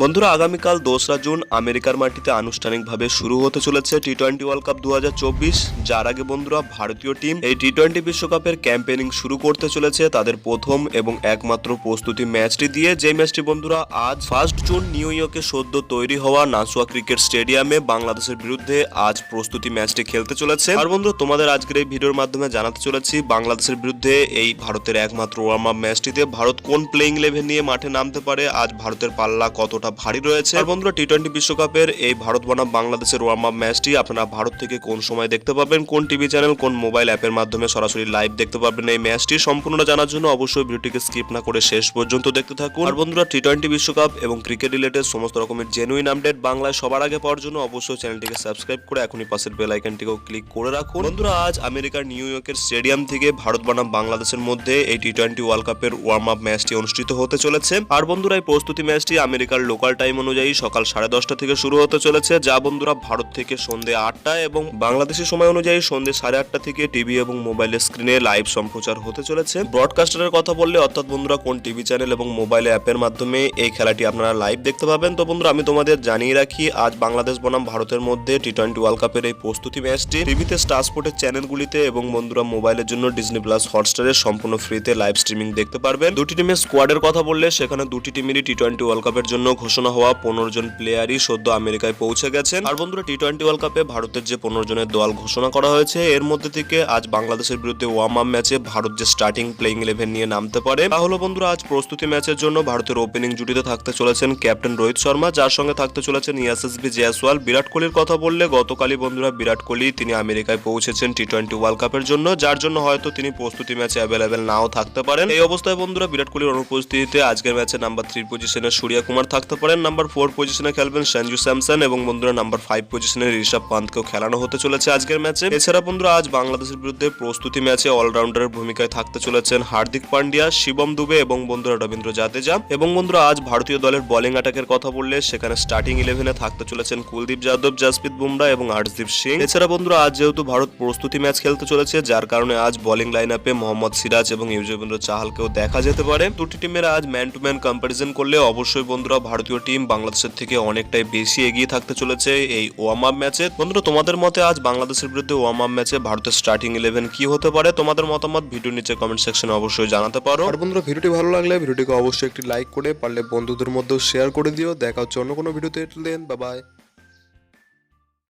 বন্ধুরা, আগামীকাল 2রা জুন আমেরিকার মাটিতে আনুষ্ঠানিকভাবে শুরু হতে চলেছে টি-20 ওয়ার্ল্ড কাপ 2024। যার আগে বন্ধুরা ভারতীয় টিম এই টি-20 বিশ্বকাপের ক্যাম্পেনিং শুরু করতে চলেছে তাদের প্রথম এবং একমাত্র প্রস্তুতি ম্যাচটি দিয়ে, যে ম্যাচটি বন্ধুরা আজ 1 জুন নিউ ইয়র্কে সদ্য তৈরি হওয়া নাসুয়া ক্রিকেট স্টেডিয়ামে বাংলাদেশের বিরুদ্ধে আজ প্রস্তুতি ম্যাচটি খেলতে চলেছে। আর বন্ধুরা, তোমাদের আজকের এই ভিডিওর মাধ্যমে জানাতে চলেছি বাংলাদেশের বিরুদ্ধে এই ভারতের একমাত্র ওয়ার্ম আপ ম্যাচটিতে ভারত কোন প্লেইং ইলেভেন নিয়ে মাঠে নামতে পারে, আজ ভারতের পাল্লা কতটা ভারী রয়েছে। আর বন্ধুরা, টি-20 বিশ্বকাপের এই ভারত বনাম বাংলাদেশের ওয়ার্ম আপ ম্যাচটি আপনারা ভারত থেকে কোন সময় দেখতে পাবেন, কোন টিভি চ্যানেল, কোন মোবাইল অ্যাপের মাধ্যমে সরাসরি লাইভ দেখতে পাবেন এই ম্যাচটি, সম্পূর্ণটা জানার জন্য অবশ্যই ভিডিওটিকে স্কিপ না করে শেষ পর্যন্ত দেখতে থাকুন। আর বন্ধুরা, টি-20 বিশ্বকাপ এবং ক্রিকেট রিলেটেড সমস্ত রকমের জেনুইন আপডেট বাংলায় সবার আগে পাওয়ার জন্য অবশ্যই চ্যানেলটিকে সাবস্ক্রাইব করে এখনই পাশের বেল আইকনটিকেও ক্লিক করে রাখুন। বন্ধুরা, আজ আমেরিকার নিউ ইয়র্কের স্টেডিয়াম থেকে ভারত বনাম বাংলাদেশের মধ্যে এই টি-20 ওয়ার্ল্ড কাপের ওয়ার্ম আপ ম্যাচটি অনুষ্ঠিত হতে চলেছে। আর বন্ধুরা, এই প্রস্তুতি ম্যাচটি আমেরিকার লোকাল টাইম অনুযায়ী সকাল 10:30 থেকে শুরু হতে চলেছে, যা বন্ধুরা ভারত থেকে সন্ধ্যে 8টায় এবং বাংলাদেশি সময় অনুযায়ী সন্ধ্যে 8:30 থেকে টিভি এবং মোবাইলের স্ক্রিনে লাইভ সম্প্রচার হতে চলেছে। ব্রডকাস্টারের কথা বললে অর্থাৎ বন্ধুরা কোন টিভি চ্যানেল এবং মোবাইল অ্যাপের মাধ্যমে এই খেলাটি আপনারা লাইভ দেখতে পাবেন। তো বন্ধুরা, আমি তোমাদের জানিয়ে রাখি আজ বাংলাদেশ বনাম ভারতের মধ্যে টি-20 ওয়ার্ল্ড কাপের এই প্রস্তুতি ম্যাচটি টিভিতে স্টার স্পোর্টের চ্যানেলগুলিতে এবং বন্ধুরা মোবাইলের জন্য ডিজনি প্লাস হটস্টারের সম্পূর্ণ ফ্রিতে লাইভ স্ট্রিমিং দেখতে পারবেন। দুটি টিমের স্কোয়াডের কথা বললে সেখানে দুটি টিমেরই টি-20 ওয়ার্ল্ড কাপের জন্য ঘোষণা হওয়া 15 জন প্লেয়ারই সদ্য আমেরিকায় পৌঁছে গেছেন। আর বন্ধুরা, টি-20 ওয়ার্ল্ড কাপে ভারতের যে 15 জনের দল ঘোষণা করা হয়েছে এর মধ্যে থেকে আজ বাংলাদেশের বিরুদ্ধে ওয়ার্ম আপ ম্যাচে ভারত যে স্টার্টিং প্লেইং ইলেভেন নিয়ে নামতে পারে তা হলো বন্ধুরা আজ প্রস্তুতি ম্যাচের জন্য ভারতের ওপেনিং জুটিতে থাকতে চলেছেন ক্যাপ্টেন রোহিত শর্মা, যার সঙ্গে থাকতে চলেছেন ইয়াসএসবি জয়সওয়াল। বিরাট কোহলির কথা বললে গতকালই বন্ধুরা বিরাট কোহলি তিনি আমেরিকায় পৌঁছেছেন টি-20 ওয়ার্ল্ড কাপের জন্য, যার জন্য হয়তো তিনি প্রস্তুতি ম্যাচে অ্যাভেলেবেল নাও থাকতে পারেন। এই অবস্থায় বন্ধুরা বিরাট কোহলির অনুপস্থিতিতে আজকের ম্যাচে নাম্বার 3 পজিশনে সূর্য কুমার থাকতে পারেন, নাম্বার 4 পজিশনে খেলবেন সঞ্জু স্যামসন এবং বন্ধুরা নাম্বার 5 পজিশনে ঋষভ পান্তকেও খেলানো হতে চলেছে আজকের ম্যাচে। এছাড়া বন্ধুরা আজ বাংলাদেশের বিরুদ্ধে প্রস্তুতি ম্যাচে অলরাউন্ডারের ভূমিকায় থাকতে চলেছেন হার্দিক পান্ডিয়া, শিবম দুবে এবং বন্ধুরা রবীন্দ্র জাদেজা। এবং বন্ধুরা আজ ভারতীয় দলের বোলিং অ্যাটাকের কথা বললে সেখানে স্টার্টিং ইলেভেনে থাকতে চলেছেন কুলদীপ যাদব, জাসপ্রীত বুমরা এবং আর্শদীপ সিং। এছাড়া বন্ধুরা আজ যেহেতু ভারত প্রস্তুতি ম্যাচ খেলতে চলেছে যার কারণে আজ বোলিং লাইন আপে মোহাম্মদ সিরাজ এবং যুজবেন্দ্র চাহালকেও দেখা যেতে পারে। দুটি টিমের আজ ম্যান টু ম্যান কম্পারিজন করলে অবশ্যই বন্ধুরা ভারতীয় টিম বাংলাদেশের থেকে অনেকটাই বেশি এগিয়ে থাকতে চলেছে এই ওয়ার্ম আপ ম্যাচে। বন্ধুরা, তোমাদের মতে আজ বাংলাদেশের বিরুদ্ধে ওয়ার্ম আপ ম্যাচে ভারতের স্টার্টিং ইলেভেন কি হতে পারে? তোমাদের মতামত ভিডিও নিচে কমেন্ট সেকশনে অবশ্যই জানাতে পারো। আর বন্ধুরা, ভিডিওটি ভালো লাগলে ভিডিওটিকে অবশ্যই একটি লাইক করে পারলে বন্ধুদের মধ্যেও শেয়ার করে দিও। দেখা হচ্ছে অন্য কোনো ভিডিওতে। Bye bye.